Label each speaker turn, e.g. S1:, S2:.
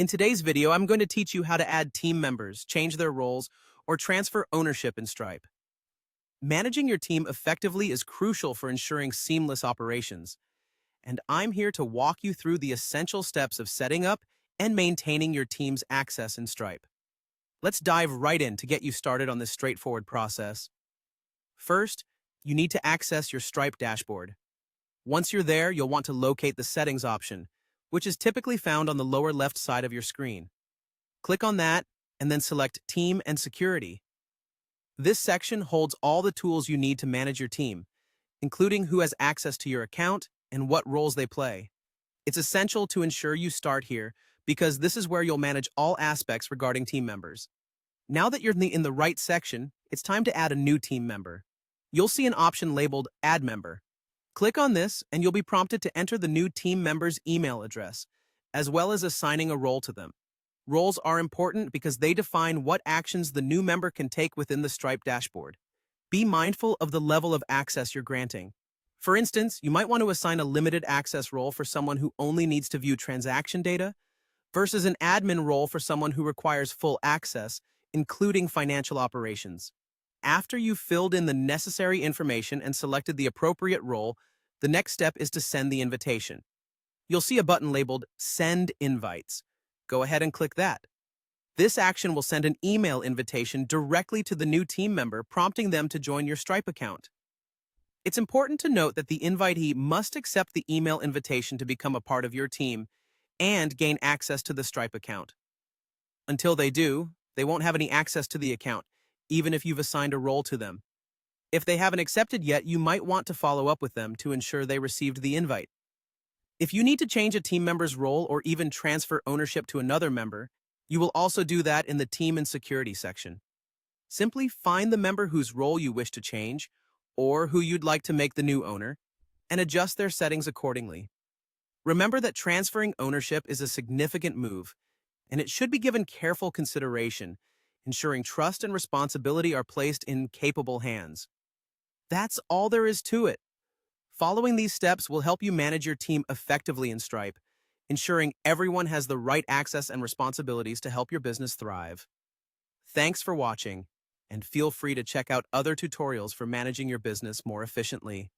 S1: In today's video, I'm going to teach you how to add team members, change their roles, or transfer ownership in Stripe. Managing your team effectively is crucial for ensuring seamless operations, and I'm here to walk you through the essential steps of setting up and maintaining your team's access in Stripe. Let's dive right in to get you started on this straightforward process. First, you need to access your Stripe dashboard. Once you're there, you'll want to locate the Settings option, which is typically found on the lower left side of your screen. Click on that, and then select Team and Security. This section holds all the tools you need to manage your team, including who has access to your account and what roles they play. It's essential to ensure you start here because this is where you'll manage all aspects regarding team members. Now that you're in the right section, it's time to add a new team member. You'll see an option labeled Add Member. Click on this, and you'll be prompted to enter the new team member's email address, as well as assigning a role to them. Roles are important because they define what actions the new member can take within the Stripe dashboard. Be mindful of the level of access you're granting. For instance, you might want to assign a limited access role for someone who only needs to view transaction data, versus an admin role for someone who requires full access, including financial operations. After you've filled in the necessary information and selected the appropriate role, the next step is to send the invitation. You'll see a button labeled Send Invites. Go ahead and click that. This action will send an email invitation directly to the new team member, prompting them to join your Stripe account. It's important to note that the invitee must accept the email invitation to become a part of your team and gain access to the Stripe account. Until they do, they won't have any access to the account, even if you've assigned a role to them. If they haven't accepted yet, you might want to follow up with them to ensure they received the invite. If you need to change a team member's role or even transfer ownership to another member, you will also do that in the Team and Security section. Simply find the member whose role you wish to change, or who you'd like to make the new owner, and adjust their settings accordingly. Remember that transferring ownership is a significant move, and it should be given careful consideration, ensuring trust and responsibility are placed in capable hands. That's all there is to it. Following these steps will help you manage your team effectively in Stripe, ensuring everyone has the right access and responsibilities to help your business thrive. Thanks for watching, and feel free to check out other tutorials for managing your business more efficiently.